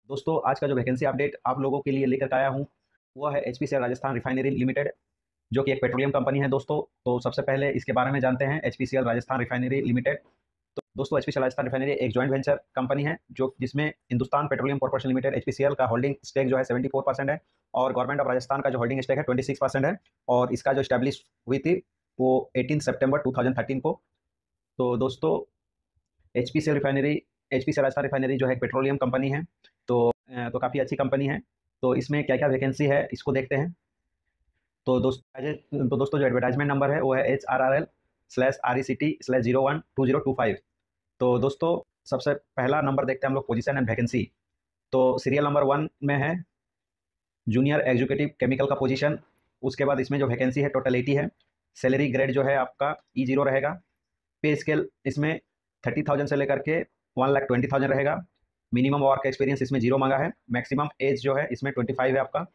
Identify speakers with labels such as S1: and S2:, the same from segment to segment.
S1: दोस्तों आज का जो वैकेंसी अपडेट आप लोगों के लिए लेकर आया हूँ वो है एचपीसीएल राजस्थान रिफाइनरी लिमिटेड, जो कि एक पेट्रोलियम कंपनी है दोस्तों। तो सबसे पहले इसके बारे में जानते हैं एचपीसीएल राजस्थान रिफाइनरी लिमिटेड। तो दोस्तों एचपीसीएल राजस्थान रिफाइनरी एक जॉइंट वेंचर कंपनी है जो जिसमें Hindustan petroleum corporation limited HPCL का होल्डिंग स्टेक जो है 74% है और गवर्नमेंट ऑफ राजस्थान का जो होल्डिंग स्टेक है 26% है। और इसका जो स्टैब्लिश हुई थी वो 18 सितंबर 2013 को। तो दोस्तों एचपीसीएल राजस्थान रिफाइनरी जो है एक पेट्रोलियम कंपनी है। तो काफ़ी अच्छी कंपनी है। तो इसमें क्या क्या वैकेंसी है इसको देखते हैं। तो दोस्तों जो एडवर्टाइजमेंट नंबर है वो है HRRL/RECT/012025। तो दोस्तों सबसे पहला नंबर देखते हैं हम लोग, पोजीशन एंड वैकेंसी। तो सीरियल नंबर 1 में है जूनियर एग्जीक्यूटिव केमिकल का पोजीशन। उसके बाद इसमें जो वैकेंसी है टोटल 80 है। सैलरी ग्रेड जो है आपका E0 रहेगा। पे स्केल इसमें 30,000 से लेकर के 1,20,000 रहेगा। मिनिमम वर्क एक्सपीरियंस इसमें 0 मांगा है। मैक्सिमम एज जो है इसमें 25 है आपका।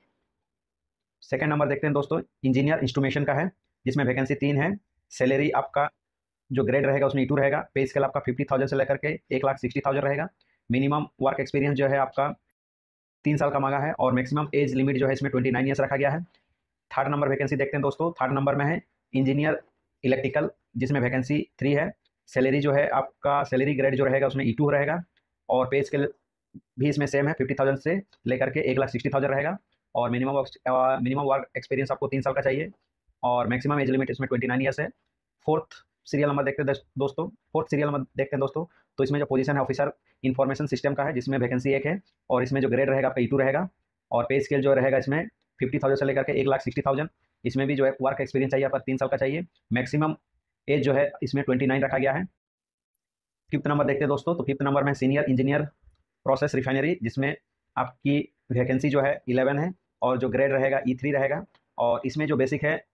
S1: सेकंड नंबर देखते हैं दोस्तों, इंजीनियर इंस्ट्रूमेशन का है जिसमें वैकेंसी 3 है। सैलरी आपका जो ग्रेड रहेगा उसमें E2 रहेगा। पे स्केल आपका 50,000 से लेकर के 1,60,000 रहेगा। मिनिमम वर्क एक्सपीरियंस जो है आपका 3 साल का मांगा है और मैक्सिमम एज लिमिट जो है इसमें 29 ईयर्स रखा गया है। थर्ड नंबर वैकेंसी देखते हैं दोस्तों। थर्ड नंबर में है इंजीनियर इलेक्ट्रिकल जिसमें वैकेंसी 3 है। सैलरी जो है आपका सैलरी ग्रेड जो रहेगा उसमें E2 रहेगा और पे स्केल भी इसमें सेम है, 50,000 से लेकर के 1,60,000 रहेगा। और मिनिमम वर्क एक्सपीरियंस आपको 3 साल का चाहिए और मैक्सिमम एज लिमिट इसमें 29 ईयर्स है। फोर्थ सीरियल नंबर देखते हैं दोस्तों। फोर्थ सीरियल नंबर देखते हैं दोस्तों। तो इसमें जो पोजीशन है ऑफिसर इंफॉर्मेशन सिस्टम का है जिसमें वैकेंसी 1 है और इसमें जो ग्रेड रहेगा आपका E2 रहेगा और पे स्केल जो रहेगा इसमें 50,000 से लेकर के 1,60,000। इसमें भी जो है वर्क एक्सपीरियंस चाहिए आपका 3 साल का चाहिए। मैक्सिमम एज जो है इसमें 29 रखा गया है। फिफ्थ नंबर देखते हैं दोस्तों। तो फिफ्थ नंबर में सीनियर इंजीनियर प्रोसेस रिफाइनरी जिसमें आपकी वैकेंसी जो है 11 है और जो ग्रेड रहेगा E3 रहेगा। और इसमें जो बेसिक है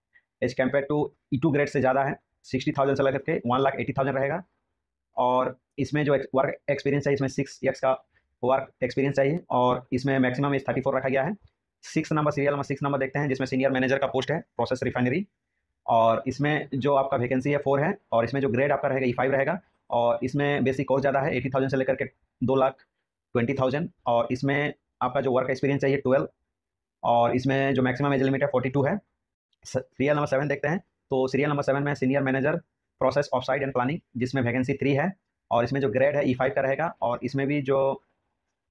S1: as compare to E2 grade से ज़्यादा है, 60,000 से लेकर के 1,80,000 रहेगा। और इसमें जो वर्क एक्सपीरियंस है इसमें 6 ईयर्स का वर्क एक्सपीरियंस चाहिए और इसमें मैक्सिमम एज 34 रखा गया है। सीरियल नंबर 6 नंबर देखते हैं जिसमें सीनियर मैनेजर का पोस्ट है प्रोसेस रिफाइनरी। और इसमें जो आपका वैकेंसी है 4 है और इसमें जो ग्रेड आपका रहेगा E5 रहेगा और इसमें बेसिक और ज़्यादा है, 80,000 से लेकर के 2,20,000। और इसमें आपका जो वर्क एक्सपीरियंस चाहिए 12 और इसमें जो मैक्सिमम एज लिमिट है 42 है। सीरियल नंबर 7 देखते हैं। तो सीरियल नंबर 7 में senior manager process offsite and planning जिसमें वैकेंसी 3 है और इसमें जो ग्रेड है E5 का रहेगा और इसमें भी जो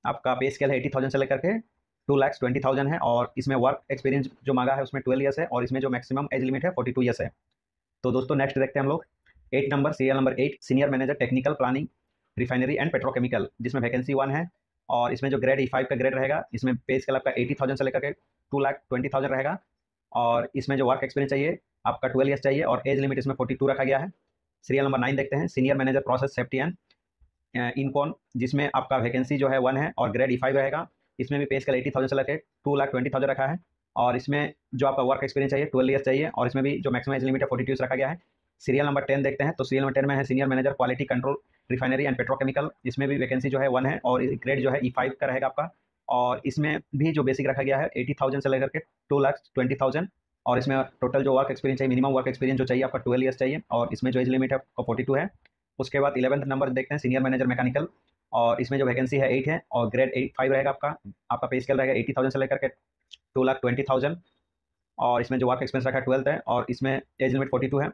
S1: आपका पे स्केल है 80,000 से लेकर के 2,20,000 है और इसमें वर्क एक्सपीरियंस जो मांगा है उसमें 12 ईयर्स है और इसमें जो मैक्सिमम एज लिमिट है 42 ईयर्स है। तो दोस्तों नेक्स्ट देखते हैं हम लोग 8 number, serial number 8, senior manager technical planning refinery and petrochemical जिसमें वैकेंसी 1 है और इसमें जो ग्रेड E5 का ग्रेड रहेगा इसमें पे स्केल आपका 80,000 से लेकर के 2,20,000 रहेगा। और इसमें जो वर्क एक्सपीरियंस चाहिए आपका 12 ईयर्स चाहिए और एज लिमिट इसमें 42 रखा गया है। सीरियल नंबर 9 देखते हैं, senior manager process safety and ENCON जिसमें आपका वैकेंसी जो है 1 है और ग्रेड E5 रहेगा। इसमें भी पे स्केल 80,000 से लेकर 2,20,000 रखा है और इसमें जो आपका वर्क एक्सपीरियंस चाहिए 12 ईयर्स चाहिए और इसमें भी जो मैक्सिमम एज लिमिट है 42 रखा गया है। सीरियल नंबर 10 देखते हैं। तो सीरियल नंबर 10 में है senior manager quality control refinery and petrochemical. इसमें भी वैकेंसी जो है 1 है और ग्रेड जो है E5 का रहेगा आपका और इसमें भी जो बेसिक रखा गया है 80,000 से लेकर के 2,20,000। और इसमें टोटल जो वर्क एक्सपीरियंस चाहिए, मिनिमम वर्क एक्सपीरियंस जो चाहिए आपका 12 ईयर्स चाहिए और इसमें जो एज लिमिट है आपका 42 है। उसके बाद 11th नंबर देखते हैं, सीनियर मैनेजर मैकेनिकल और इसमें जो वैकेंसी है 8 है और ग्रेड 5 रहेगा आपका पे स्केल रहेगा 80,000 से लेकर के 2,20,000 और इसमें जो वर्क एक्सपीरियंस रखा है 12th है और इसमें एज लिमिट 42 है।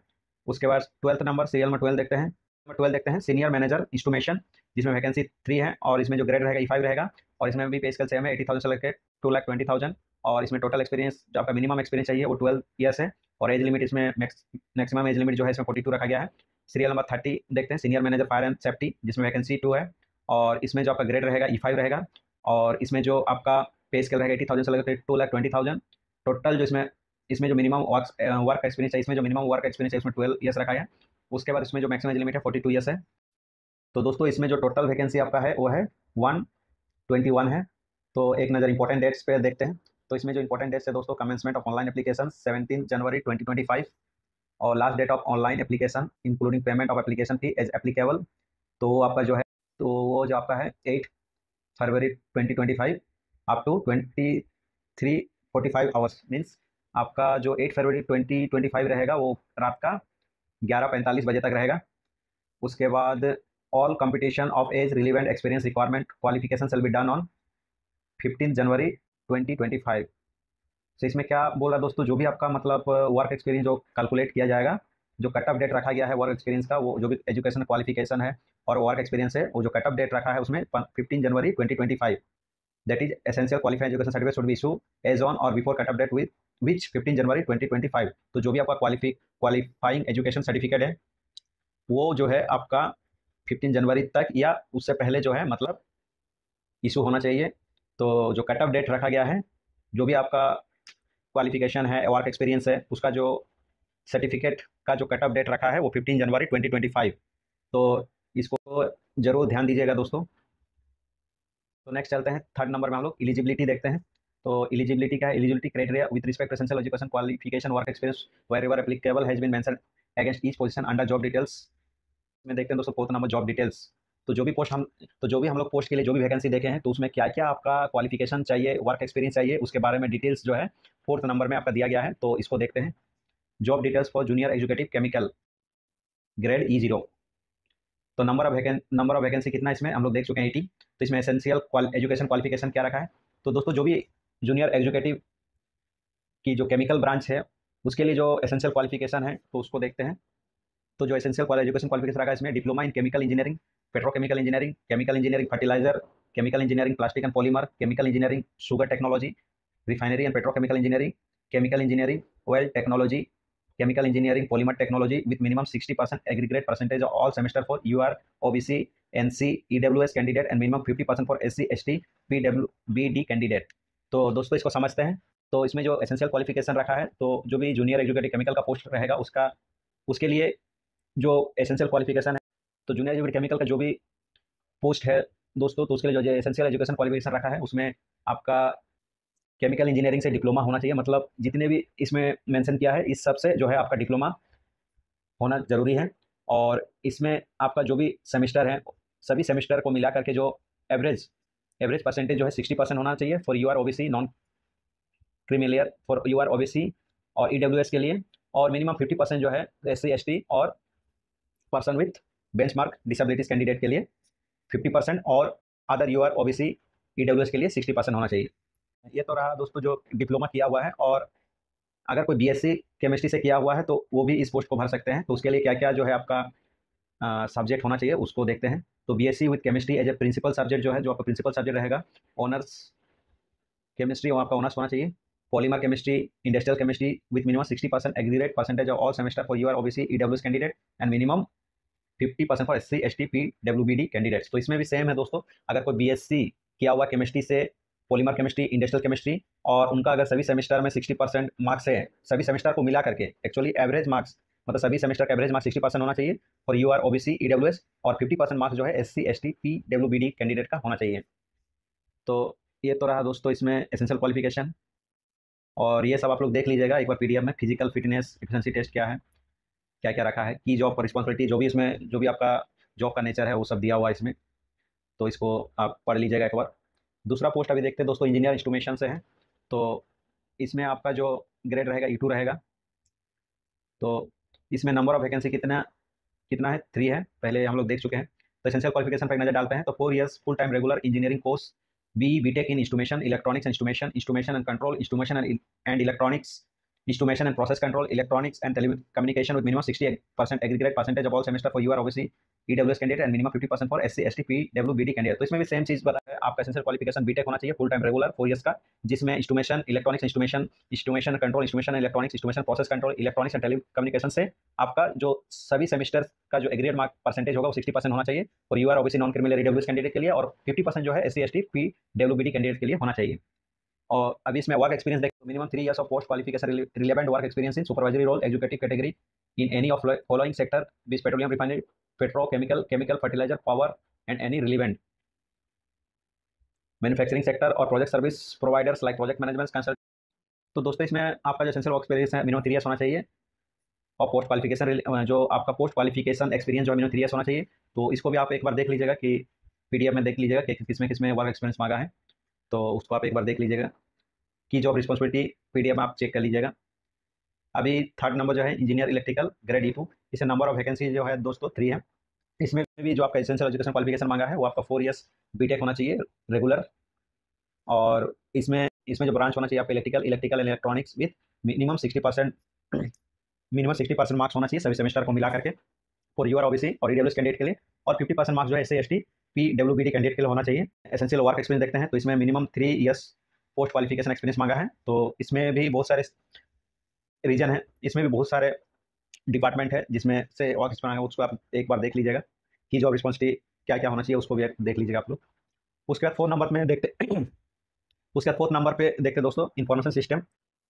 S1: उसके बाद 12th नंबर, सीरियल नंबर 12 देखते हैं। नंबर 12 देखते हैं, सीनियर मैनेजर इंस्ट्रूमेशन जिसमें वैकेंसी 3 है और इसमें जो ग्रेड रहेगा E5 रहेगा और इसमें भी पे स्केल सेम है, 80,000 से लेकर 2,20,000 और इसमें टोटल एक्सपीरियंस जो आपका मिनिमम एक्सपीरियंस चाहिए वो 12 ईयर्स है और एज लिमिट इसमें मैक्सिमम एज लिमिट जो है इसमें 42 रखा गया है। सीरियल नंबर 30 देखते हैं, senior manager fire and safety जिसमें वैकेंसी 2 है और इसमें जो आपका ग्रेड रहेगा E5 रहेगा और इसमें जो आपका पे स्केल रहेगा 80,000 से लेकर 2,20,000। टोटल जो इसमें इसमें जो मिनिमम वर्क एक्सपीरियंस है इसमें जो मिनिमम वर्क एक्सपीरियंस है इसमें 12 ईयर्स रखा है। उसके बाद इसमें जो मैक्सिमम एज लिमिट है 42 ईयर्स है। तो दोस्तों इसमें जो टोटल वैकेंसी आपका है वो है 121 है। तो एक नज़र इंपॉर्टेंट डेट्स पे देखते हैं। तो इसमें जो इंपॉर्टेंट डेट्स है दोस्तों, commencement of online application 17 January 2025 और last date of online application including payment of application fee as applicable. तो वो आपका जो है तो वो जो आपका है 8 फरवरी 2025 अप टू 23:45 आवर्स, मीन्स आपका जो 8 फरवरी 2025 रहेगा वो रात का 11:45 बजे तक रहेगा। उसके बाद all competition of as relevant experience requirement qualification shall be done on 15 जनवरी 2025। तो इसमें क्या बोल रहा है दोस्तों, जो भी आपका मतलब वर्क एक्सपीरियंस जो कैलकुलेट किया जाएगा, जो कट ऑफ डेट रखा गया है वर्क एक्सपीरियंस का, वो जो भी एजुकेशन क्वालिफिकेशन है और वर्क एक्सपीरियंस है, वो जो कट ऑफ डेट रखा है उसमें 15 जनवरी 2025, that is essential qualifying education certificate should be issue as on or before cut off date with which 15 जनवरी 2025। तो जो भी आपका क्वालिफाइंग एजुकेशन सर्टिफिकेट है वो जो है आपका 15 जनवरी तक या उससे पहले जो है मतलब इशू होना चाहिए। तो जो कट ऑफ डेट रखा गया है, जो भी आपका क्वालिफिकेशन है वर्क एक्सपीरियंस है, उसका जो सर्टिफिकेट का जो कट ऑफ डेट रखा है वो 15 जनवरी 2025। तो इसको जरूर ध्यान दीजिएगा दोस्तों। तो नेक्स्ट चलते हैं, थर्ड नंबर में हम लोग एलिजिबिलिटी देखते हैं। तो एलिजिबिलिटी का है, eligibility criteria with respect to essential education qualification work experience wherever applicable has been mentioned against each position under job details. में देखते हैं दोस्तों फोर्थ नंबर जॉब डिटेल्स। तो जो भी हम लोग पोस्ट के लिए जो भी वैकेंसी देखे हैं तो उसमें क्या क्या आपका क्वालिफिकेशन चाहिए, वर्क एक्सपीरियंस चाहिए, उसके बारे में डिटेल्स जो है फोर्थ नंबर में आपका दिया गया है। तो इसको देखते हैं। Job details for junior educative chemical grade E0। तो नंबर ऑफ वैकेंसी कितना इसमें हम लोग देख चुके हैं 80। तो इसमें एसेंशियल एजुकेशन क्वालिफिकेशन क्या रखा है। तो दोस्तों जो भी जूनियर एजुकेटिव की जो केमिकल ब्रांच है उसके लिए जो एसेंशियल क्वालिफिकेशन है तो उसको देखते हैं। तो जो एसेंशियल एजुकेशन क्वालिफिकेशन रखा है इसमें diploma in chemical engineering, petrochemical engineering, chemical engineering fertiliser, chemical engineering plastic and polymer, chemical engineering sugar technology, refinery and petrochemical engineering, chemical engineering oil technology, chemical engineering polymer technology with minimum 60% aggregate percentage of all semester for UR OBC NC EWS candidate and minimum 50% for SC ST PWBD candidate। तो दोस्तों इसको समझते हैं। तो इसमें जो essential qualification रखा है, तो जो भी जूनियर एजुकेटिव केमिकल का पोस्ट रहेगा उसके लिए जो एसेंशियल क्वालिफिकेशन है, तो जूनियर एजुकेटिव केमिकल का जो भी पोस्ट है दोस्तों, तो उसके लिए जो एसेंशियल एजुकेशन क्वालिफिकेशन रखा है उसमें आपका केमिकल इंजीनियरिंग से डिप्लोमा होना चाहिए। मतलब जितने भी इसमें मेंशन किया है इस सब से जो है आपका डिप्लोमा होना ज़रूरी है। और इसमें आपका जो भी सेमेस्टर है सभी सेमेस्टर को मिला करके जो एवरेज परसेंटेज जो है 60% होना चाहिए for UR OBC non creamy layer, for UR OBC और EWS के लिए, और मिनिमम 50% जो है SC ST और person with benchmark disabilities candidate के लिए 50% और अदर UR OBC EWS के लिए 60% होना चाहिए। ये तो रहा दोस्तों जो डिप्लोमा किया हुआ है। और अगर कोई BSc केमिस्ट्री से किया हुआ है तो वो भी इस पोस्ट को भर सकते हैं। तो उसके लिए क्या क्या जो है आपका सब्जेक्ट होना चाहिए उसको देखते हैं। तो BSc with chemistry as a principal subject जो है, जो आपका प्रिंसिपल सब्जेक्ट रहेगा, ऑनर्स केमिस्ट्री वो आपका ऑनर्स होना चाहिए। Polymer chemistry, industrial chemistry with minimum 60% aggregate percentage of all semester for UR OBC EWS candidate and minimum 50% for SC ST PWBD candidates. तो इसमें भी सेम है दोस्तों। अगर कोई BSc किया हुआ केमिस्ट्री से, पॉलीमर केमिस्ट्री, इंडस्ट्रियल केमिस्ट्री, और उनका अगर सभी सेमेस्टर में 60% मार्क्स है, सभी सेमेस्टर को मिला करके एक्चुअली एवरेज मार्क्स मतलब सभी सेमेस्टर का एवरेज मार्क्स 60% होना चाहिए फॉर UR OBC EWS, और 50% मार्क्स जो है SC ST PWBD कैंडिडेट का होना चाहिए। तो ये तो रहा दोस्तों इसमें एसेंशियल क्वालिफिकेशन। और ये सब आप लोग देख लीजिएगा एक बार PDF में। फिजिकल फिटनेस एफिशिएंसी टेस्ट क्या है, क्या क्या रखा है, की जॉब रिस्पॉन्सिबिलिटी, जो भी इसमें जो भी आपका जॉब का नेचर है वो सब दिया हुआ है इसमें। तो इसको आप पढ़ लीजिएगा एक बार। दूसरा पोस्ट अभी देखते हैं दोस्तों, इंजीनियर इंस्ट्रूमेशन से है। तो इसमें आपका जो ग्रेड रहेगा E2 रहेगा। तो इसमें नंबर ऑफ वैकेंसी कितना है, 3 है, पहले हम लोग देख चुके हैं। तो एसेंशियल क्वालिफिकेशन पर एक नजर डालते हैं। तो 4 years full time regular engineering course, BTech in instrumentation electronics instrumentation and control, instrumentation and electronics, instrumentation and process control, electronics and telecommunication with minimum 60% aggregate percentage of all semester for UR OBC EWS candidate and minimum 50% for SC ST PWBD candidate। तो इसमें भी same चीज़ बताया है। आपका essential qualification BTech होना चाहिए full time regular 4 years का, जिसमें instrumentation electronics instrumentation control, instrumentation electronics, instrumentation process control, electronics and telecommunication से आपका जो सभी सेमेस्टर का जो एग्रीगेट मार्क परसेंटेज होगा वो 60% होना चाहिए और UR OBC non criminal EWS candidate के लिए, और 50% जो है SC ST PWBD कैंडिडेट के लिए होना चाहिए। और अभी इसमें वर्क एक्सपीरियंस देखो, minimum 3 years of post qualification relevant work experience in supervisory role executive category in any of following sector बीच petroleum refinery petrochemical fertiliser power and any relevant manufacturing sector or project service providers like project management consult. तो दोस्तों इसमें आपका जो essential work experience है minimum 3 years होना चाहिए, और पोस्ट क्वालिफिकेशन जो आपका पोस्ट क्वालिफिकेशन एक्सपीरियंस जो मिनिमम 3 years होना चाहिए। तो इसको भी आप एक बार देख लीजिएगा कि PDF में देख लीजिएगा कि किसमें वर्क एक्सपीरियंस मांगा है। तो उसको आप एक बार देख लीजिएगा की जॉब रिस्पॉन्सिबिलिटी PDF में आप चेक कर लीजिएगा। अभी थर्ड नंबर जो है इंजीनियर इलेक्ट्रिकल ग्रेड E2, इसे नंबर ऑफ वैकेंसी जो है दोस्तों 3 है। इसमें भी जो आपका एसेंशियल एजुकेशन क्वालिफिकेशन मांगा है वो आपका 4 years BTech होना चाहिए रेगुलर और इसमें इसमें जो ब्रांच होना चाहिए आपका electrical and electronics with minimum 60% marks होना चाहिए सभी सेमेस्टर को मिला करके फॉर यूआर ओबीसी और ईडब्ल्यूएस कैंडिडेट के लिए, और 50% मार्क्स जो है एससी एसटी पीडब्ल्यूबीडी कैंडिडेट के लिए होना चाहिए। एसेंशियल वर्क एक्सपीरियंस देखते हैं, तो इसमें minimum 3 years post qualification experience मांगा है। तो इसमें भी बहुत सारे रीजन है, इसमें भी बहुत सारे डिपार्टमेंट है जिसमें से वर्क एक्सपीरियंस है, उसको आप एक बार देख लीजिएगा कि जॉब रिस्पॉन्सिबिलिटी क्या क्या होना चाहिए, उसको भी देख लीजिएगा आप लोग। उसके बाद 4 नंबर में देखते उसके बाद 4th नंबर पे देखते हैं दोस्तों, information system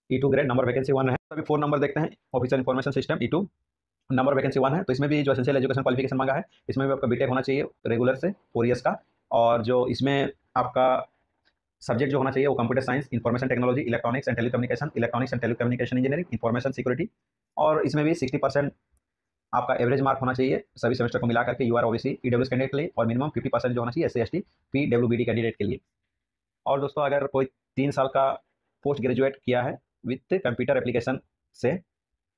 S1: E2 grade, number vacancy 1 है। अभी 4 नंबर देखते हैं, official information system E2, number vacancy 1 है। तो इसमें भी जो एसेंशियल एजुकेशन क्वालिफिकेशन मांगा है, इसमें भी आपका बीटेक होना चाहिए रेगुलर से 4 ईयर्स का, और जो इसमें आपका सब्जेक्ट जो होना चाहिए वो computer science, information technology, electronics and telecommunication engineering, information security, और इसमें भी 60% आपका एवरेज मार्क होना चाहिए सभी सेमेस्टर को मिला करके यूआर ओबीसी ईडब्ल्यूएस कैंडिडेट के लिए, और मिनिमम 50% जो होना चाहिए एससी एसटी पीडब्ल्यूबीडी कैंडिडेट के लिए। और दोस्तों अगर कोई 3 साल का पोस्ट ग्रेजुएट किया है विथ कंप्यूटर एप्लीकेशन से,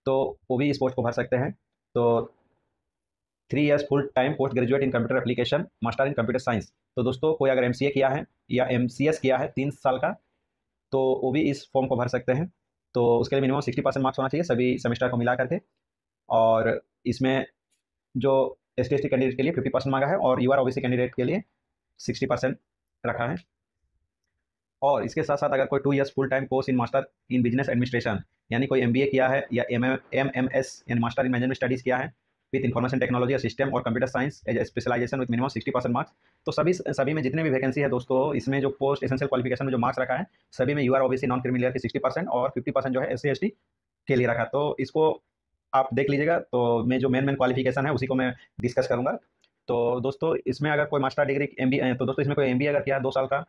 S1: तो वो भी इस पोस्ट को भर सकते हैं। तो 3 years full time post graduate in computer application, master in computer science. तो दोस्तों कोई अगर एमसीए किया है या एमसीएस किया है 3 साल का, तो वो भी इस फॉर्म को भर सकते हैं। तो उसके लिए मिनिमम 60% मार्क्स होना चाहिए सभी सेमेस्टर को मिला करके, और इसमें जो एसटी एसटी कैंडिडेट के लिए 50% मांगा है, और यूआर ओबीसी कैंडिडेट के लिए 60% रखा है। और इसके साथ साथ अगर कोई 2 years full time course in master in business administration, यानी कोई एमबीए किया है या एमएमएस यानी मास्टर इन मैनेजमेंट स्टडीज़ किया है विथ इन्फॉर्मेशन टेक्नोलॉजी सिस्टम और computer science as specialisation with minimum 60% marks. तो सभी में जितने भी वैकेंसी है दोस्तों, इसमें जो पोस्ट एसेंशियल क्वालिफिकेशन में जो मार्क्स रखा है, सभी में UR OBC non creamy layer की 60% और 50% जो है एससी एसटी के लिए रखा। तो इसको आप देख लीजिएगा। तो मैं जो मेन क्वालिफिकेशन है उसी को मैं डिस्कस करूँगा। तो दोस्तों इसमें अगर कोई मास्टर डिग्री एमबीए, तो दोस्तों इसमें कोई एमबीए अगर किया है 2 साल का,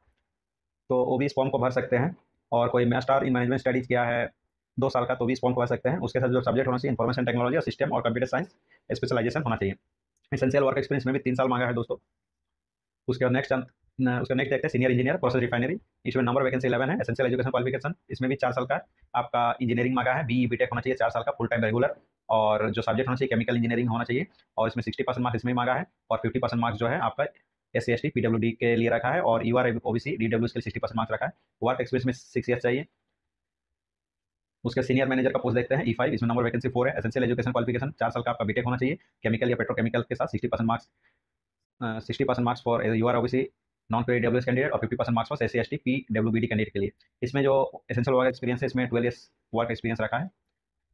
S1: तो वो भी इस फॉर्म को भर सकते हैं। और कोई मास्टर इन मैनेजमेंट स्टडीज़ किया है 2 साल का, तो भी इस फॉर्म को भर सकते हैं। उसके साथ जो सब्जेक्ट होना चाहिए इन्फॉर्मेशन टेक्नोलॉजी, सिस्टम और कंप्यूटर साइंस स्पेशलाइजेशन होना चाहिए। एसेंशियल वर्क एक्सपीरियंस में भी 3 साल मांगा है दोस्तों। उसके बाद नेक्स्ट देखते हैं सीनियर इंजीनियर प्रोसेस रिफाइनरी। इसमें नंबर वैकेंसी 11 है। एसेंशियल एजुकेशन क्वालिफिकेशन, इसमें भी 4 साल का आपका इंजीनियरिंग मांगा है, बीई बीटेक होना चाहिए 4 साल का फुल टाइम रेगुलर, और जो सब्जेक्ट होना चाहिए केमिकल इंजीनियरिंग होना चाहिए, और इसमें 60% मार्क्स इसमें मांगा है, और 50% मार्क्स जो है आपका एससी एसटी पीडब्ल्यूडी के लिए रखा है, और यूआर ओबीसी डीडब्ल्यूएस के लिए 60% मार्क्स रखा है। वर्क एक्सपीरियंस में 6 ईयर्स चाहिए। उसके सीनियर मैनेजर का पोस्ट देखते हैं E5, इसमें नंबर वैकेंसी 4 है। एसेंशियल एजुकेशन क्वालिफिकेशन 4 साल का आपका बीटेक होना चाहिए केमिकल या पेट्रोकेमिकल के साथ, 60% marks for UR OBC non PWS candidate, और 50% marks for SC ST PWBD candidate के लिए। इसमें जो एसेंशियल वर्क एक्सपीरियंस है, इसमें 12 ईयर्स वर्क एक्सपीरियंस रखा है।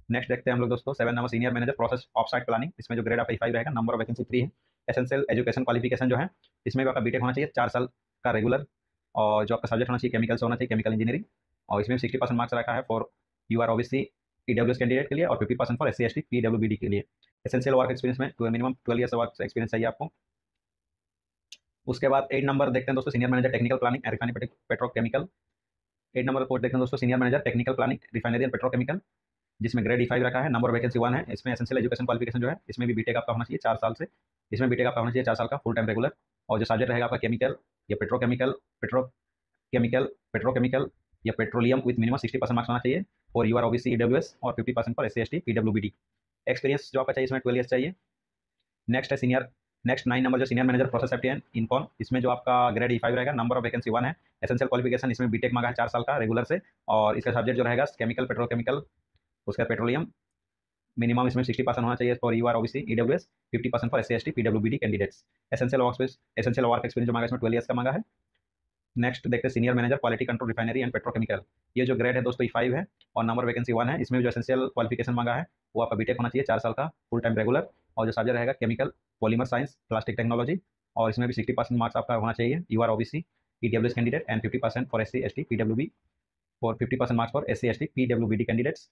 S1: नेक्स्ट देखते हैं हम लोग दोस्तों 7 number senior manager process of site planning. इसमें जो ग्रेड आपका E5 रहेगा, नंबर वैकेंसी 3 है। एसेंशियल एजुकेशन क्वालिफिकेशन जो है, इसमें भी आपका बीटेक होना चाहिए 4 साल का रेगुलर, और जो आपका सब्जेक्ट होना चाहिए केमिकल से होना चाहिए, केमिकल इंजीनियरिंग, और इसमें 60% मार्क्स रखा है for UR OBC EWS candidate के लिए, और 50% फॉर एससी एसटी पीडब्ल्यूबीडी के लिए। एसेंशियल वर्क एक्सपीरियंस में मिनिमम 12 ईयर्स वर्क एक्सपीरियंस चाहिए आपको। उसके बाद 8 नंबर देखते हैं दोस्तों senior manager technical planning and refinery petrochemical. 8 number post देखते हैं दोस्तों senior manager technical planning refinery and petrochemical, जिसमें ग्रेड E5 रखा है, नंबर वैकेंसी 1 है। इसमें एसेंशियल एजुकेशन क्वालिफिकेशन जो है, इसमें भी बीटेक आपका होना चाहिए 4 साल से, इसमें बीटेक आपका होना चाहिए 4 साल का फुल टाइम रेगुलर, और जो सब्जेक्ट रहेगा आपका केमिकल या पेट्रोकेमिकल या पेट्रोलियम विथ मिनिमम 60% मार्क्स होना चाहिए, और यूआर ओबीसी ईडब्ल्यूएस, और 50% for SC ST PWBD. Experience जो आपका चाहिए इसमें 12 ईयर्स चाहिए। नेक्स्ट 9 नंबर जो senior manager process safety and ENCON, इसमें जो आपका ग्रेड E5 रहेगा, नंबर ऑफ वैकेंसी 1 है। एसेंशियल क्वालिफिकेशन इसमें बीटेक मांगा है 4 साल का रेगुलर से, और इसका सब्जेक्ट जो रहेगा केमिकल पेट्रोकेमिकल, उसका पेट्रोलियम, मिनिमम इसमें 60% होना चाहिए for UR OBC EWS, 50% for SC ST PWBD candidates. Essential work experience जो मांगा इसमें 12 ईयर्स का मांगा है। नेक्स्ट देखते हैं senior manager quality control refinery and petrochemical. ये जो ग्रेड है दोस्तों E5 है, और नंबर वैकेंसी 1 है। इसमें जो एसेंशियल क्वालिफिकेशन मांगा है वो आपका बीटेक होना चाहिए 4 साल का फुल टाइम रेगुलर, और जो सब्जेक्ट रहेगा chemical, polymer science, plastic technology, और इसमें भी 60% मार्क्स आपका होना चाहिए UR OBC EWS candidate, and 50% for SC ST PWB, और 50% marks for SC ST PWBD candidates.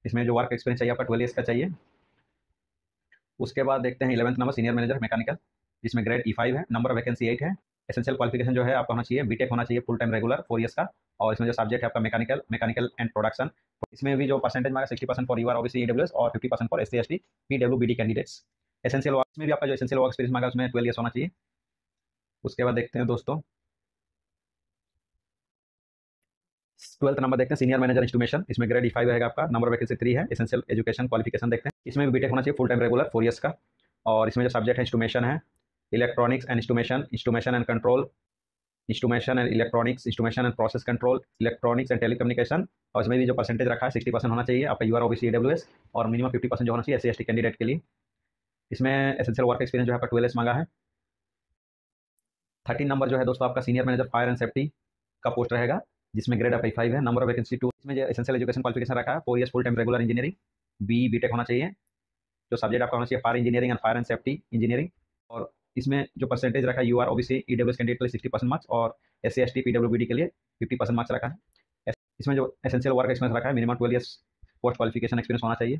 S1: इसमें जो वर्क एक्सपीरियंस चाहिए आपका 12 ईयर्स का चाहिए। उसके बाद देखते हैं 11th number senior manager mechanical, जिसमें ग्रेड E5 है, नंबर वैकेंसी 8 है। एसेंशियल क्वालिफिकेशन जो है आपका होना चाहिए बीटेक होना चाहिए फुल टाइम रेगुलर 4 ईयर्स का, और इसमें जो सब्जेक्ट है आपका मैकेनिकल एंड प्रोडक्शन, इसमें भी जो परसेंटेज मांगा 60% फॉर यूआर ओबीसी ईडब्ल्यूएस, और 50% for SC ST PWBD candidates. Essential work में भी आपका जो एसेंशियल वर्क एक्सपीरियंस मांगा उसमें 12 ईयर्स होना चाहिए। उसके बाद देखते हैं दोस्तों 12th नंबर देखते हैं सीनियर मैनेजर इंस्ट्रूमेशन, इसमें ग्रेड E5 रहेगा आपका, नंबर वैकेंसी 3 है। एसेंशियल एजुकेशन क्वालिफिकेशन देखते हैं, इसमें भी बीटेक होना चाहिए फुल टाइम रेगुलर 4 ईयर्स का, और इसमें जो सब्जेक्ट है इंस्ट्रूमेशन है, electronics and instrumentation and control, instrumentation and electronics, instrumentation and process control, electronics and telecommunication, और इसमें भी जो परसेंटेज रखा है 60% होना चाहिए आपका यूआर ओबीसी ईडब्ल्यूएस, और मिनिमम 50% जो होना चाहिए एससी एसटी कैंडिडेट के लिए। इसमें एसेंशियल वर्क एक्सपीरियंस जो है आपका 12 मांगा है। 13 नंबर जो है दोस्तों आपका senior manager fire and safety का पोस्ट रहेगा, जिसमें ग्रेड आपका 5 है। Number of vacancy 2। इसमें जो एसेंशियल एजुकेशन क्वालिफिकेशन रखा है 4 years full time regular engineering, BTech होना चाहिए। जो सब्जेक्ट आपका होना चाहिए fire engineering and fire and safety engineering. और इसमें जो परसेंटेज रखा है यूआर ओबीसी ईडब्ल्यूएस कैंडिडेट के लिए 60% मार्क्स, और एससी एसटी पीडब्ल्यूबीडी के लिए 50% मार्क्स रखा है। इसमें जो एसेंशियल वर्क एक्सपीरियंस रखा है minimum 12 years post qualification experience होना चाहिए।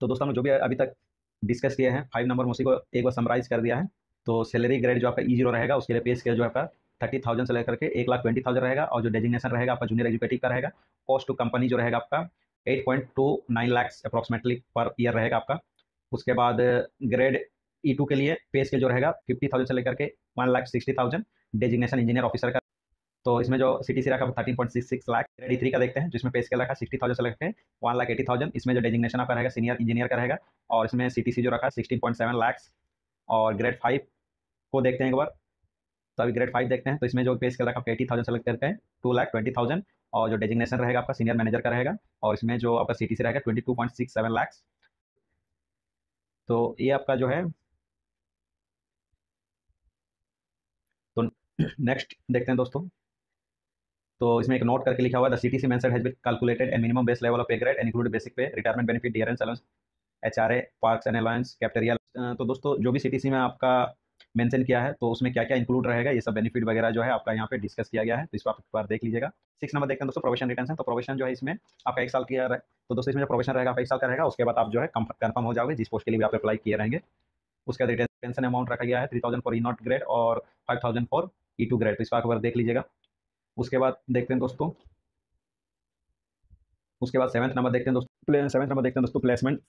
S1: तो दोस्तों हम जो भी अभी तक डिस्कस किए हैं 5 नंबर में उसी को एक बार समराइज कर दिया है। तो सैलरी ग्रेड जो आपका E0 रहेगा उसके लिए पे स्केल जो आपका 30,000 से लेकर के 1,20,000 रहेगा, और जो डेजिग्नेशन रहेगा आपका जूनियर एजुकेटिव का रहेगा। कॉस्ट टू कंपनी जो रहेगा आपका 8.29 लाख अप्रॉक्सीमेटली पर ईयर रहेगा आपका। उसके बाद ग्रेड E2 के लिए पे स्केल जो रहेगा 50,000 से लेकर के 1,60,000 डेजिग्नेशन इंजीनियर ऑफिसर का। तो इसमें जो सीटीसी रखा 13.66 लाख। ग्रेड E3 का देखते हैं जिसमें पे स्केल रखा 60,000 से लेकर 1,80,000। इसमें जो डेजिग्नेशन आपका रहेगा सीनियर इंजीनियर का रहेगा, और इसमें सीटीसी जो रखा 16.7 लाख। और ग्रेड 5 को देखते हैं एक बार। तो अभी ग्रेड 5 देखते हैं, तो इसमें जो पे स्केल रखा 80,000 सेलेक्ट करते हैं 2,20,000, और जो डेजिग्नेशन रहेगा आपका सीनियर मैनेजर का रहेगा, और इसमें जो आपका सीटीसी रहेगा 22.67 लाख। तो ये आपका जो है, तो नेक्स्ट देखते हैं दोस्तों। तो इसमें एक नोट करके लिखा हुआ है the CTC mention has been calculated and minimum base level of pay grade and include basic pay, retirement benefit, dearness allowance, HRA, perks and allowance, cafeteria. तो दोस्तों जो भी सीटीसी में आपका मेंशन किया है तो उसमें क्या क्या इंक्लूड रहेगा ये सब बेनिफिट वगैरह जो है आपका यहाँ पे डिस्कस किया गया है, तो इसको आप एक बार देख लीजिएगा। 6 नंबर देखते हैं दोस्तों प्रोविजन रिटेंशन। तो प्रोविजन जो है इसमें आपका 1 साल किया है। तो दोस्तों इसमें जो प्रोविजन रहेगा आपका 1 साल का रहेगा, उसके बाद आप जो है कंफर्म हो जाओगे जिस पोस्ट के लिए भी आप अप्लाई किए रहेंगे। उसका रिटेंशन अमाउंट रखा गया है 3,000 फॉर E0 ग्रेड और 5,000 फॉर E2 ग्रेड, तो इसको एक बार देख लीजिएगा। उसके बाद देखते हैं दोस्तों, उसके बाद 7th नंबर देखते हैं दोस्तों। 7th नंबर देखते हैं दोस्तों प्लेसमेंट।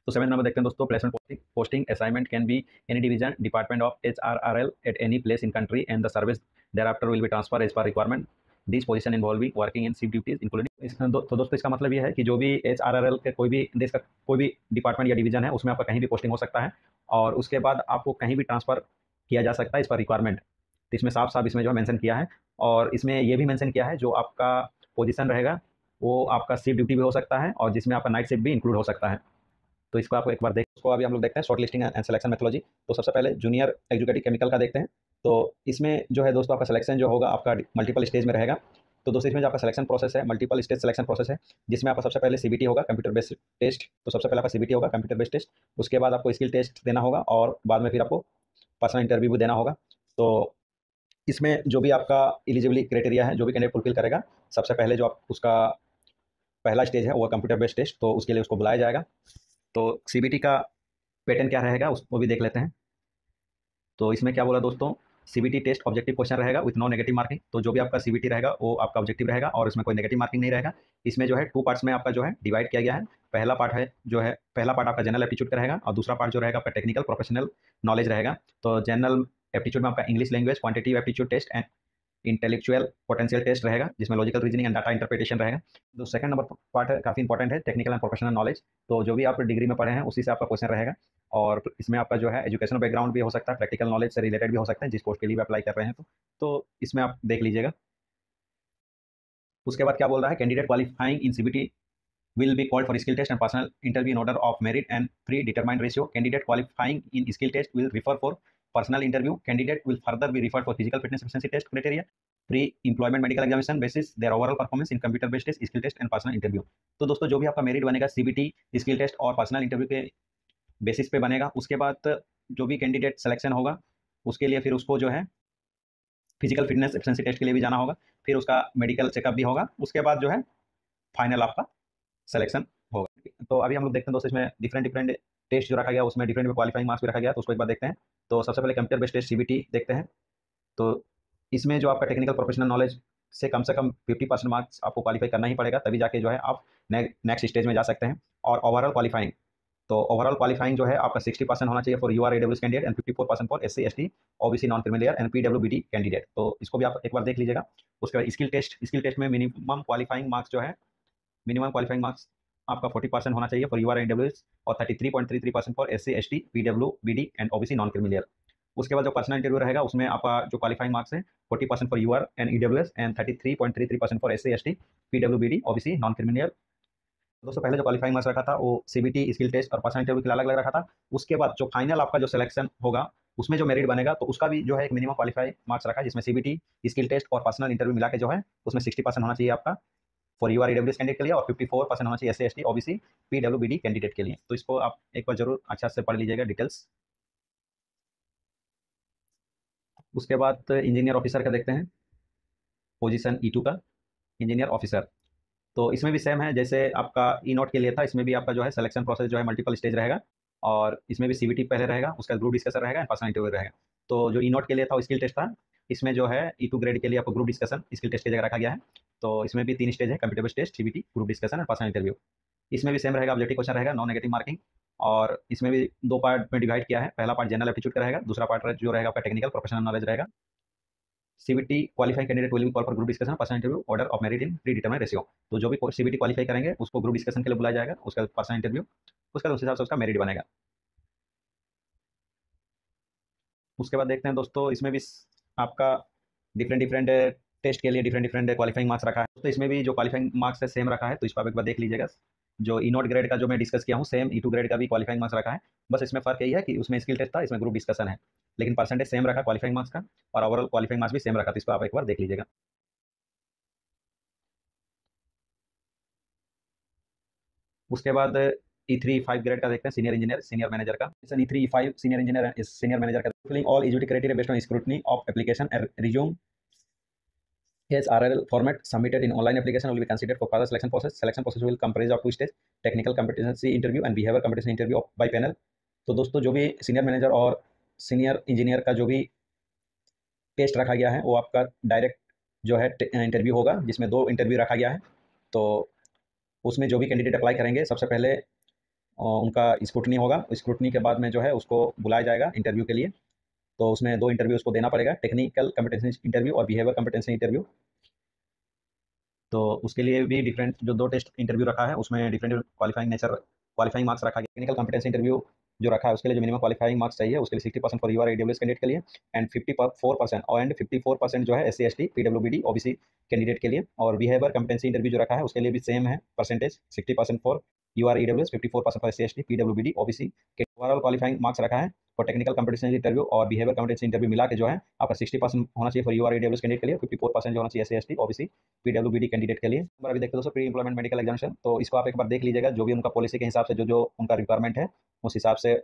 S1: तो 7th नंबर देखते हैं दोस्तों placement posting assignment can be any division department of HRRL at any place in country and the service thereafter will be transferred as per requirement. These position involving working in shift duties including। तो दोस्तों इसका मतलब ये है कि जो भी HRRL के कोई भी देश का कोई भी डिपार्टमेंट या डिवीजन है उसमें आपका कहीं भी पोस्टिंग हो सकता है, और उसके बाद आपको कहीं भी ट्रांसफ़र किया जा सकता है इस पर रिक्वायरमेंट। तो इसमें साफ साफ इसमें जो है मेंशन किया है, और इसमें ये भी मेंशन किया है जो आपका पोजीशन रहेगा वो आपका शिफ्ट ड्यूटी भी हो सकता है, और जिसमें आपका नाइट शिफ्ट भी इंक्लूड हो सकता है। तो इसको आपको एक बार उसको अभी हम लोग देखते हैं short listing and selection methodology. तो सबसे पहले जूनियर एजुकेटिव केमिकल का देखते हैं। तो इसमें जो है दोस्तों आपका सिलेक्शन जो होगा आपका मल्टीपल स्टेज में रहेगा। तो दोस्तों इसमें जो आपका सिलेक्शन प्रोसेस है मल्टीपल स्टेज सिलेक्शन प्रोसेस है, जिसमें आपका सबसे पहले सीबीटी होगा कंप्यूटर बेस्ड टेस्ट। तो सबसे पहले आपका सीबीटी होगा कंप्यूटर बेस्ड टेस्ट, उसके बाद आपको स्किल टेस्ट देना होगा, और बाद में फिर आपको पर्सनल इंटरव्यू भी देना होगा। तो इसमें जो भी आपका एलिजिबिलिटी क्राइटेरिया है जो भी कैंडिडेट फुलफिल करेगा, सबसे पहले जो आप उसका पहला स्टेज है वो कंप्यूटर बेस्ड टेस्ट, तो उसके लिए उसको बुलाया जाएगा। तो सीबीटी का पैटर्न क्या रहेगा उसको भी देख लेते हैं। तो इसमें क्या बोला दोस्तों, सीबीटी टेस्ट ऑब्जेक्टिव क्वेश्चन रहेगा विथ नो नेगेटिव मार्किंग। तो जो भी आपका सीबीटी रहेगा वो आपका ऑब्जेक्टिव रहेगा और इसमें कोई नेगेटिव मार्किंग नहीं रहेगा। इसमें जो है 2 पार्ट्स में आपका जो है डिवाइड किया गया है। पहला पार्ट है जो है पहला पार्ट आपका जनरल एप्टीट्यूड का रहेगा, और दूसरा पार्ट जो रहेगा आपका टेक्निकल प्रोफेशनल नॉलेज रहेगा। तो जनरल एप्टीट्यूड में आपका English language quantitative aptitude test and intellectual potential test रहेगा, जिसमें logical reasoning and data interpretation रहेगा। जो सेकंड नंबर पार्ट है काफ़ी इंपॉर्टेंट है, टेक्निकल एंड प्रोफेशनल नॉलेज। तो जो भी आप डिग्री में पढ़े हैं उसी से आपका क्वेश्चन रहेगा, और इसमें आपका जो है एजुकेशनल बैकग्राउंड भी हो सकता है, प्रैक्टिकल नॉलेज से रिलेटेड भी हो सकता है जिस पोस्ट के लिए भी अप्लाई कर रहे हैं। तो इसमें आप देख लीजिएगा। उसके बाद क्या बोल रहा है, candidate qualifying in CBT will be called for skill test and personal interview in order of merit and predetermined ratio. Candidate qualifying in skill test will refer for personal interview. Candidate will further be referred for physical fitness efficiency test criteria, pre-employment medical examination basis their overall performance in computer based test, skill test and personal interview. तो दोस्तों जो भी आपका merit बनेगा CBT, skill test और personal interview के basis पे बनेगा। उसके बाद जो भी कैंडिडेट सिलेक्शन होगा उसके लिए फिर उसको जो है फिजिकल फिटनेस एफिशिएंसी टेस्ट के लिए भी जाना होगा, फिर उसका मेडिकल चेकअप भी होगा, उसके बाद जो है फाइनल आपका सिलेक्शन होगा। तो अभी हम लोग देखते हैं दोस्तों इसमें डिफरेंट टेस्ट जो रखा गया उसमें डिफरेंट क्वालिफाइंग मार्क्स भी रखा गया, तो उसको एक बार देखते हैं। तो सबसे पहले कंप्यूटर बेस्ड टेस्ट सीबीटी देखते हैं। तो इसमें जो आपका टेक्निकल प्रोफेशनल नॉलेज से कम 50% मार्क्स आपको क्वालिफाई करना ही पड़ेगा, तभी जाके जो है आप नेक्स्ट स्टेज में जा सकते हैं। और ओवरऑल क्वालिफाइंग, तो ओवरऑल क्वालिफाइंग जो है आपका 60% होना चाहिए for UR EWS candidate and 54% for SC ST OBC non criminal and PWBD candidate. तो इसको भी आप एक बार देख लीजिएगा। उसके बाद स्किल टेस्ट में मिनिमम क्वालिफाइंग मार्क्स जो है मिनिमम क्वालिफाइंग मार्क्स आपका 40% होना चाहिए फॉर यूआर एडब्ल्यूएस और 33.33% for SC ST PWBD and OBC non criminal. उसके बाद जो पर्सनल इंटरव्यू रहेगा उसमें आपका जो क्वालिफाइंग मार्क्स है 40% for UR and EWS and 33.33% for SC ST PWBD OBC non criminal. दोस्तों पहले जो क्वालिफाइंग मार्क्स रखा था वो सीबीटी स्किल टेस्ट और पर्सनल इंटरव्यू के लिए अलग अलग रखा था। उसके बाद जो फाइनल आपका जो सिलेक्शन होगा उसमें जो मेरिट बनेगा तो उसका भी जो है एक मिनिमम क्वालिफाई मार्क्स रखा है, जिसमें सीबीटी स्किल टेस्ट और पर्सनल इंटरव्यू मिला के जो है उसमें 60% होना चाहिए आपका फॉर यूआर ईडब्ल्यूएस कैंडिडेट के लिए और 54% होना चाहिए SC ST OBC PWBD candidate के लिए। तो इसको आप एक बार जरूर अच्छा से पढ़ लीजिएगा डिटेल्स। उसके बाद इंजीनियर ऑफिसर का देखते हैं, पोजीशन E2 का इंजीनियर ऑफिसर। तो इसमें भी सेम है जैसे आपका ई नोट के लिए था, इसमें भी आपका जो है सिलेक्शन प्रोसेस जो है मल्टीपल स्टेज रहेगा और इसमें भी सीबीटी पहले रहेगा, उसका ग्रुप डिस्कशन रहेगा एंड पर्सनल इंटरव्यू रहेगा। तो जो ई नोट के लिए था वो स्किल टेस्ट था, इसमें जो है E2 ग्रेड के लिए आपको ग्रुप डिस्कशन स्किल टेस्ट की जगह रखा गया है। तो इसमें भी 3 स्टेज है, computer test, CBT, group discussion और पर्सनल इंटरव्यू। इसमें भी सेम रहेगा, ऑब्जेक्टिव क्वेश्चन रहेगा, नो नेगेटिव मार्किंग। और इसमें भी 2 पार्ट में डिवाइड किया है, पहला पार्ट जनरल एप्टीट्यूड का रहेगा, दूसरा पार्ट जो रहेगा आपका टेक्निकल प्रोफेशनल नॉलेज रहेगा। CBT qualifying candidate will be call for group discussion personal interview order of merit in pre determined ratio. तो जो भी सीबीटी क्वालिफाई करेंगे उसको ग्रुप डिस्कशन के लिए बुलाया जाएगा, उसका पर्सनल इंटरव्यू, उसका उस हिसाब से उसका मेरिट बनेगा। उसके बाद देखते हैं दोस्तों इसमें भी आपका डिफरेंट डिफरेंट टेस्ट के लिए डिफरेंट डिफरेंट क्वालिफाइंग मार्क्स रखा है। तो इसमें भी जो क्वालिफाइंग मार्क्स है सेम रखा है, तो इस पर आप एक बार देख लीजिएगा। जो ई नोट ग्रेड का जो मैं डिस्कस किया हूँ सेम E2 ग्रेड का भी क्वालिफाइंग मार्क्स रखा है, बस इसमें फर्क यही है कि उसमें स्किल टेस्ट था, इसमें ग्रुप डिस्कशन है, लेकिन परसेंटेज सेम रखा क्वालिफाइंग मार्क्स का और ओवरऑल क्वालिफाइंग मार्क्स भी सेम रखा, तो इसको आप एक बार देख लीजिएगा। उसके बाद E3 5 ग्रेड का देखते हैं, सीनियर इंजीनियर सीनियर मैनेजर का। E3 5 senior engineer senior manager का filling all eligibility criteria based on scrutiny of application resume RRL format submitted in online application will be considered for further selection process. Selection process will comprise of 2 stages, technical competency interview and behavior competency interview by panel। तो दोस्तों जो भी senior manager और senior engineer का जो भी test रखा गया है वो आपका डायरेक्ट जो है इंटरव्यू होगा, जिसमें 2 इंटरव्यू रखा गया है। तो उसमें जो भी कैंडिडेट अप्लाई करेंगे सबसे पहले उनका स्क्रूटनी होगा, स्क्रूटनी के बाद में जो है उसको बुलाया जाएगा इंटरव्यू के लिए। तो उसमें 2 इंटरव्यू उसको देना पड़ेगा, टेक्निकल कॉम्पिटेंसी इंटरव्यू और बिहेवियर कॉम्पिटेंसी इंटरव्यू। तो उसके लिए भी डिफरेंट जो 2 टेस्ट इंटरव्यू रखा है उसमें डिफरेंट क्वालिफाइंग मार्क्स रखा गया। टेक्निकल कॉम्पिटेंसी इंटरव्यू जो रखा है उसके लिए जो मिनिमम क्वालिफाइंग मार्क्स चाहिए उसके लिए 60% फॉर यूआर ईडब्ल्यूएस कैंडिडेट के लिए एंड 54% जो है SC ST PWBD OBC candidate के लिए। और बिहेवियर कॉम्पिटेंसी इंटरव्यू जो रखा है उसके लिए भी सेम है percentage, 60% for UR EWS, 54% for SC ST PWBD OBC के। ओवरऑल क्वालिफाइंग मार्क्स रखा है फॉर टेक्निकल कॉम्पिटेंसी इंटरव्यू और बिहेवियर कॉम्पिटेंसी इंटरव्यू मिला के जो है आपका 60% होना चाहिए फॉर यूआर ईडब्ल्यूएस कैंडिडेट के लिए, 54% जो होना चाहिए SC ST OBC PWBD candidate के लिए। नंबर अभी देखते हैं दोस्तों प्री इंप्लॉयमेंट मेडिकल एग्जामिनेशन। तो इसको आप एक बार देख लीजिएगा, जो भी उनका पॉलिसी के हिसाब से जो उनका रिक्वायरमेंट है उस हिसाब से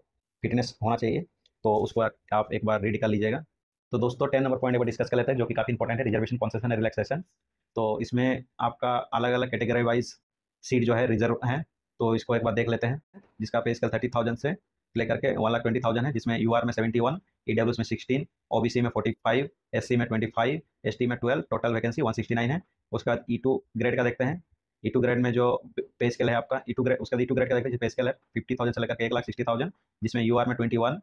S1: फिटनेस होना चाहिए, तो उसको आप एक बार रीड कर लीजिएगा। तो दोस्तों 10 नंबर पॉइंट पर डिस्कस कर लेते हैं जो कि काफ़ी इंपॉर्टेंट है, रिजर्वेशन कंसेशन एंड रिलैक्सेशन। तो इसमें आपका अलग अलग कैटेगरी वाइज सीट जो है रिजर्व है, तो इसको एक बार देख लेते हैं। जिसका पे स्केल 30,000 से लेकर के 1,20,000 है, जिसमें यूआर में 71, ईडब्ल्यूएस में 16, ओबीसी में 45, एससी में 25, एसटी में 12, टोटल वैकेंसी 169 है। उसके बाद E2 ग्रेड का देखते हैं। E2 ग्रेड में जो पे स्केल है आपका E2 ग्रेड, उसका E2 ग्रेड का देखते हैं पे स्केल है 50,000 से लेकर 1,60,000, जिसमें यूआर में 21,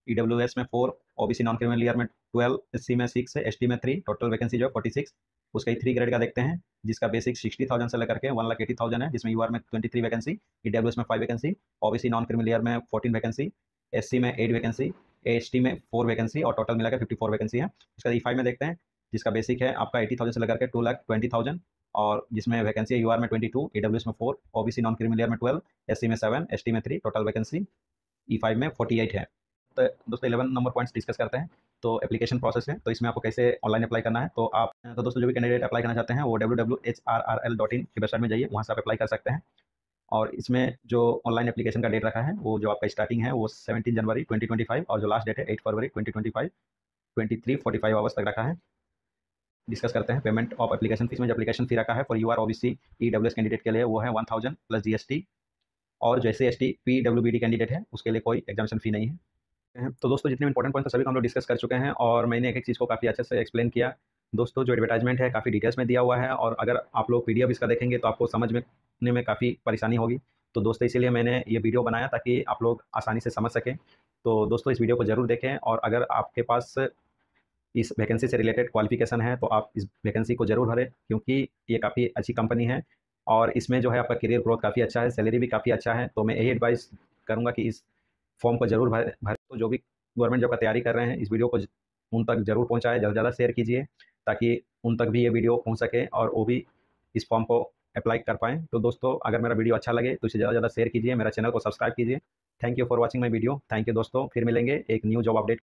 S1: ईडब्ल्यूएस में 4, ओबीसी नॉन क्रिमिनल ईयर में 12, एससी में 6 है, एसटी में 3, टोटल वैकेंसी जो है 46। उसका E3 ग्रेड का देखते हैं जिसका बेसिक 60,000 से लेकर के 1,80,000 है, जिसमें यूआर में 23 वैकेंसी, ईडब्ल्यूएस में 5 vacancy, OBC non criminal year में 14 वैकेंसी, एससी में 8 वैकेंसी, एसटी में 4 वैकेंसी और टोटल मिलाकर 54 वैकेंसी है। उसका E5 में देखते हैं जिसका बेसिक है आपका 80,000 से लेकर के 2,20,000 और जिसमें वैकेंसी है यूआर में 22, ईडब्ल्यूएस में 4, ओबीसी नॉन क्रिमिनल ईयर में 12, एससी में 7, एसटी में 3, टोटल वैकेंसी E5 में 48 है। तो दोस्तों 11 नंबर पॉइंट्स डिस्कस करते हैं। तो एप्लीकेशन प्रोसेस है, तो इसमें आपको कैसे ऑनलाइन अप्लाई करना है। तो दोस्तों जो भी कैंडिडेट अप्लाई करना चाहते हैं वो www.hrrl.in की वेबसाइट में जाइए, वहाँ से आप अप्लाई कर सकते हैं। और इसमें जो ऑनलाइन एप्लीकेशन का डेट रखा है वो जो आपका स्टार्टिंग है वो 17 जनवरी 2025 और जो लास्ट डेट है 8 फरवरी 2025, 23:45 आवर्स तक रखा है। डिस्कस करते हैं पेमेंट ऑफ एप्लीकेशन फीस में। जो एप्लीकेशन फी रखा है for UR OBC EWS candidate के लिए वो है 1,000 प्लस जीएसटी, और जैसे एसटी पीडब्ल्यूबीडी कैंडिडेट है उसके लिए कोई एग्जामिनेशन फी नहीं है। तो दोस्तों जितने इंपॉर्टेंट पॉइंट सभी हम लोग डिस्कस कर चुके हैं और मैंने एक एक चीज़ को काफ़ी अच्छे से एक्सप्लेन किया। दोस्तों जो एडवर्टाइजमेंट है काफ़ी डिटेल्स में दिया हुआ है और अगर आप लोग पीडीएफ इसका देखेंगे तो आपको समझने में काफ़ी परेशानी होगी। तो दोस्तों इसीलिए मैंने ये वीडियो बनाया ताकि आप लोग आसानी से समझ सकें। तो दोस्तों इस वीडियो को ज़रूर देखें और अगर आपके पास इस वैकेंसी से रिलेटेड क्वालिफिकेशन है तो आप इस वैकेंसी को ज़रूर भरें, क्योंकि ये काफ़ी अच्छी कंपनी है और इसमें जो है आपका करियर ग्रोथ काफ़ी अच्छा है, सैलरी भी काफ़ी अच्छा है। तो मैं यही एडवाइस करूँगा कि इस फॉर्म को ज़रूर भरें। तो जो भी गवर्नमेंट जॉब का तैयारी कर रहे हैं, इस वीडियो को उन तक ज़रूर पहुँचाएँ, ज़्यादा से ज़्यादा शेयर कीजिए ताकि उन तक भी ये वीडियो पहुँच सके और वो भी इस फॉर्म को अप्लाई कर पाएँ। तो दोस्तों, अगर मेरा वीडियो अच्छा लगे तो इसे ज़्यादा से ज़्यादा शेयर कीजिए, मेरा चैनल को सब्सक्राइब कीजिए। Thank you for watching my video. Thank you दोस्तों, फिर मिलेंगे एक न्यू जॉब अपडेट